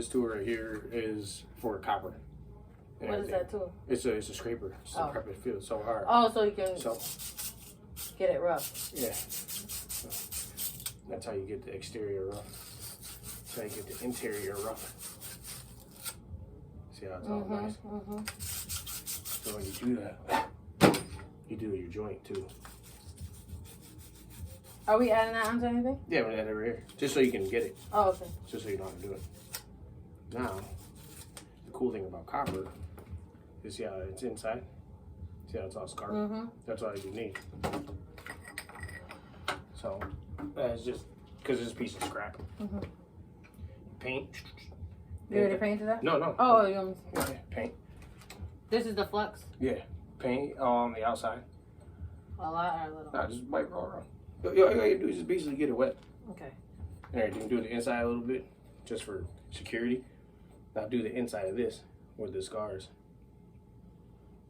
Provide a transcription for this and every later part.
This tool right here is for copper. What is that tool? It's a scraper. It's to prep it feels so hard. Oh, so you can get it rough. Yeah. So that's how you get the exterior rough. That's how you get the interior rough. See how it's all nice? So when you do that, you do your joint too. Are we adding that onto anything? Yeah, we're gonna add it right here. Just so you can get it. Oh, okay. Just so you know how to do it. Now, the cool thing about copper is see how it's inside? See how it's all scarred? That's all you need. So, it's just, because it's a piece of scrap. Paint. You already painted that? No. Oh, you want me to paint. This is the flux? Yeah. Paint on the outside. A lot or a little? Nah, just wipe it all around. All you gotta do is just basically get it wet. Okay. Alright, you can do the inside a little bit, just for security. Now do the inside of this with the scars.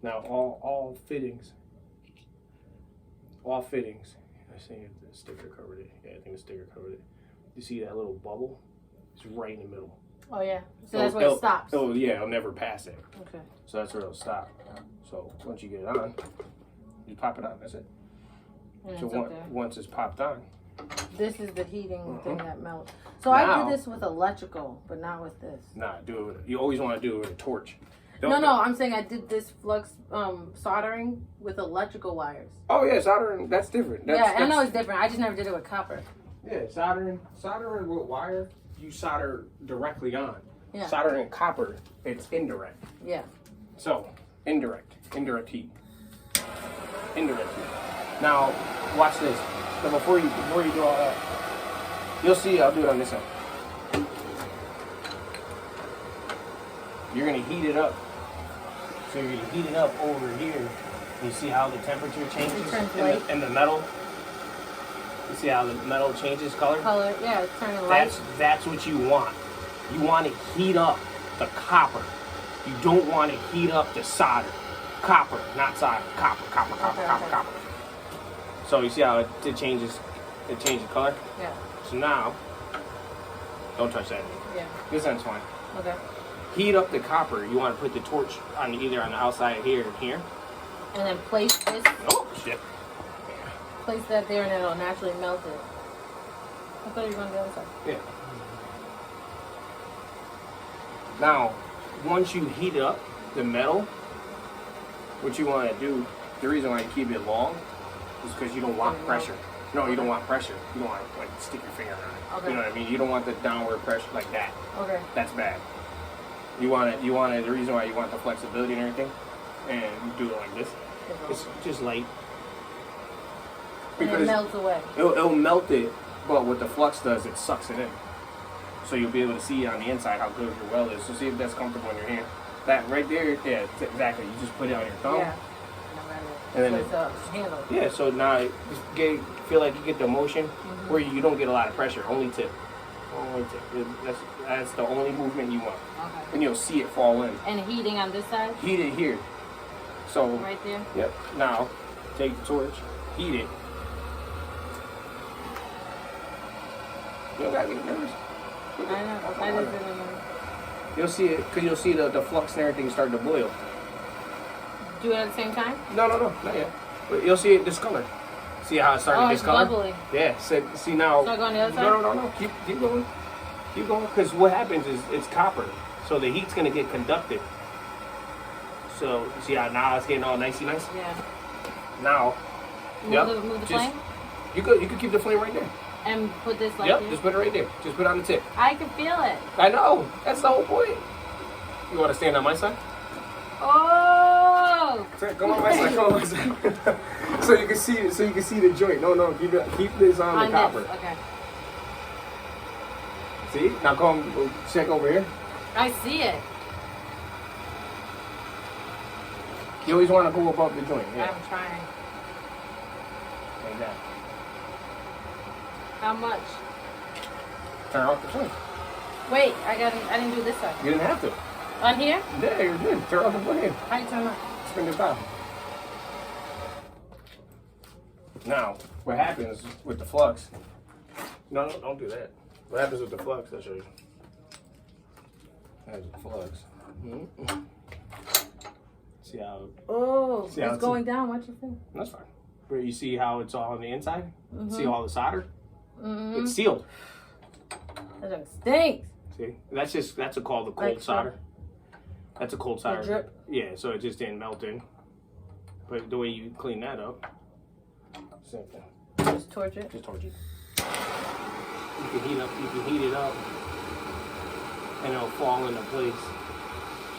Now all fittings. I think the sticker covered it. Yeah, I think the sticker covered it. You see that little bubble? It's right in the middle. Oh yeah. So that's where it stops. Oh yeah, it'll never pass it. Okay. So that's where it'll stop. So once you get it on, you pop it on. That's it. And So once it's popped on. This is the heating thing that melts. So now, I did this with electrical, but not with this. Nah, do it with, you always want to do it with a torch. No, I'm saying I did this flux soldering with electrical wires. Oh yeah, soldering, that's different. I know it's different. I just never did it with copper. Yeah, soldering with wire, you solder directly on. Yeah. Soldering copper, it's indirect. Yeah. So, indirect heat. Now, watch this. So before you do all that, you'll see, I'll do it on this side. You're gonna heat it up. So you're gonna heat it up over here. You see how the temperature changes in the metal? You see how the metal changes color? Yeah, it's turning light. That's what you want. You want to heat up the copper. You don't want to heat up the solder. Copper, not solder. Copper. So you see how it changes color? Yeah. So now, don't touch that. Yeah. This end's fine. Okay. Heat up the copper. You want to put the torch on either on the outside here and here. And then place this. Oh shit. Place that there and it'll naturally melt it. I thought you were going to the other side. Yeah. Now, once you heat up the metal, what you want to do, the reason why you keep it long is because you don't want pressure. No, you don't want pressure. You don't want to like stick your finger on it. Okay. You know what I mean? You don't want the downward pressure like that. Okay. That's bad. You want it. The reason why you want the flexibility and everything, and you do it like this. It's just light. And it melts away. It'll melt it, but what the flux does, it sucks it in. So you'll be able to see on the inside how good your weld is. So see if that's comfortable in your hand. That right there, yeah, exactly. You just put it on your thumb. Yeah. And then it's a handle. Yeah, so now you feel like you get the motion where you don't get a lot of pressure. Only tip. That's the only movement you want. Okay. And you'll see it fall in. And heating on this side? Heat it here. So right there? Yep. Now take the torch, heat it. You don't gotta get nervous. I know. I just didn't know. You'll see it, because you'll see the flux and everything start to boil. Do it at the same time? No, not yet. But you'll see it discolor. See how it started to discolor? Bubbly. Yeah. So, see now. Start going the other side? No. Keep going. Keep going. Because what happens is it's copper, so the heat's gonna get conducted. So see how now it's getting all nicey nice. Yeah. Now. Move the flame. You could keep the flame right there. And put this like Yep, here? just put it right there. Just put it on the tip. I can feel it. I know. That's the whole point. You want to stand on my side? Oh! Come on my side. Come on my side. So you can see the joint. No. Keep this on the copper. This. Okay. See? Now come check over here. I see it. You always want to go above the joint. Yeah. I'm trying. Like that. How much? Turn off the joint. Wait, I didn't do this side. You didn't have to. On here? Yeah, you're good. Turn off the flame. How you turn it? Spin the top. Now, what happens with the flux? No, don't do that. What happens with the flux? I'll show you. That's a flux. See how? See how it's going down. Watch your finger. That's fine. Where you see how it's all on the inside. See all the solder. It's sealed. That thing stinks. See, that's called the cold solder. That's a cold solder. Drip. Yeah, so it just didn't melt in. But the way you clean that up, same thing. Just torch it. Just torch it. You can heat it up, and it'll fall into place.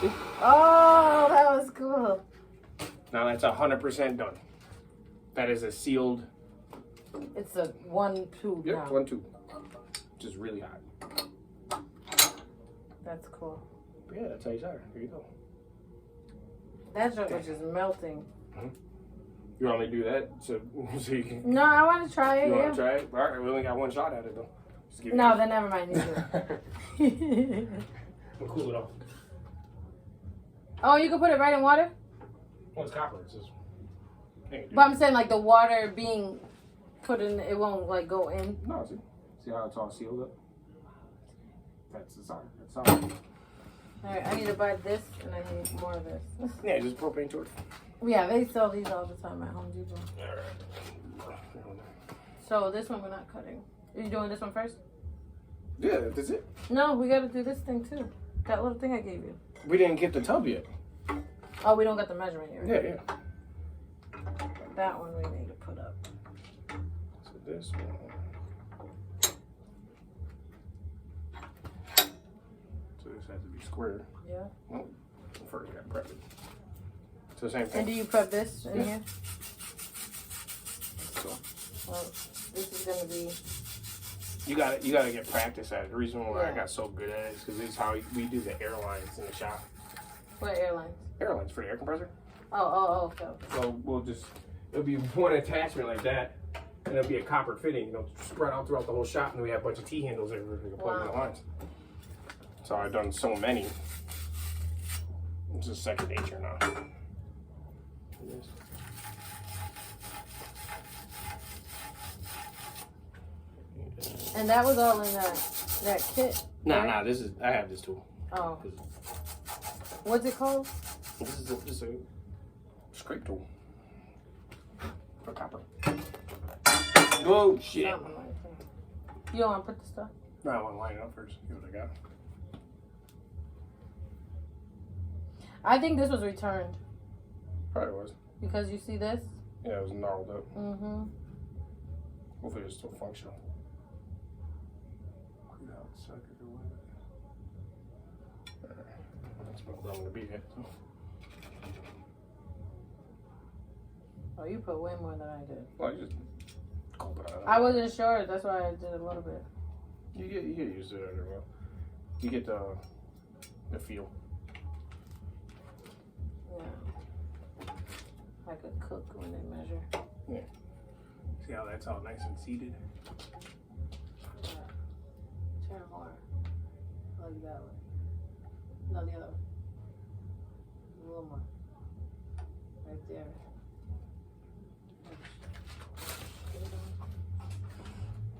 See? Oh, that was cool. Now that's 100% done. That is a sealed. It's a 1 tube. Yep, now. 1 tube. Just really hot. That's cool. But yeah, that's how you solder. Here you go. That junk was just melting. You want me to do that so you can? No, I want to try it. You want to try it? All right, we only got 1 shot at it though. No, then never mind. We'll cool it off. Oh, you can put it right in water? Well, it's copper. It's just. But I'm saying like the water being put in, it won't like go in. No, see how it's all sealed up? That's the solder. That's solder. Alright, I need to buy this and I need more of this. Yeah, just propane torch. Yeah, they sell these all the time at Home Depot. So this one we're not cutting. Are you doing this one first? Yeah, that's it. No, we gotta do this thing too. That little thing I gave you. We didn't get the tub yet. Oh, we don't got the measurement here. Yeah. That one we need to put up. So this one. So this has to be square. Yeah. Well, first I got to prep it. So same thing. And do you prep this in here? So. Well, this is gonna be. You gotta get practice at it. The reason why I got so good at it is because this is how we do the airlines in the shop. What airlines? Airlines for the air compressor. Oh, okay. So it'll be one attachment like that, and it'll be a copper fitting, spread out throughout the whole shop, and then we have a bunch of T-handles everywhere we can plug in the lines. So I've done so many. It's just second nature now. And that was all in that kit. Nah, right? I have this tool. Oh. What's it called? This is just a scrape tool for copper. Oh shit! You don't want to put the stuff? No, I want to line it up first. See what I got. I think this was returned. Probably was. Because you see this? Yeah, it was gnarled up. Mm-hmm. Hopefully it's still functional. That's about where I'm gonna be at. Oh, you put way more than I did. Well, I just gulp it out. I wasn't sure. That's why I did a little bit. You get used to it after a while. You get the feel. Yeah. Like a cook when they measure. Yeah. See how that's all nice and seated? Yeah. Turn more. Like that way. No, the other way. A little more. Right there.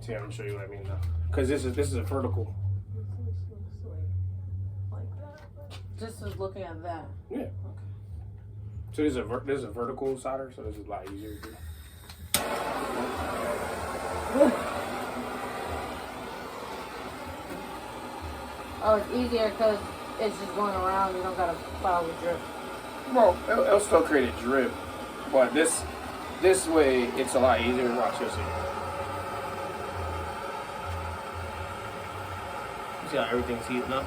See, I'm gonna show you what I mean now. Because this is a vertical. Like that. Just as looking at that. Yeah. Okay. So this is a vertical solder, so this is a lot easier to do. Oh, it's easier because it's just going around. You don't gotta follow the drip. Well, it'll still create a drip, but this way it's a lot easier to watch. You'll see. See how everything's heating up?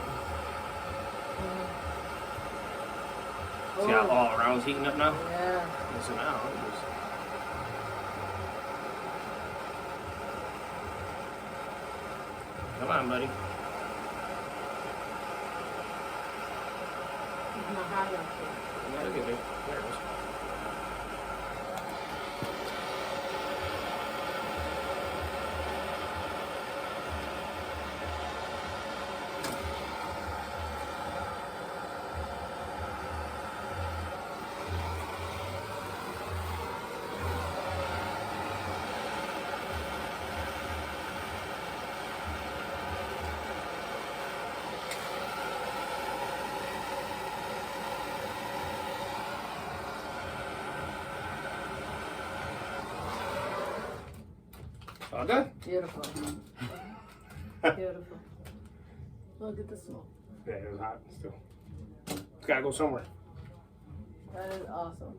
See how all around's heating up now? Yeah. So now come on, buddy. It's not hot enough. Yeah, look at it. There it is. All good? Beautiful. Beautiful. Look at the smoke. Yeah, it was hot still. It's gotta go somewhere. That is awesome.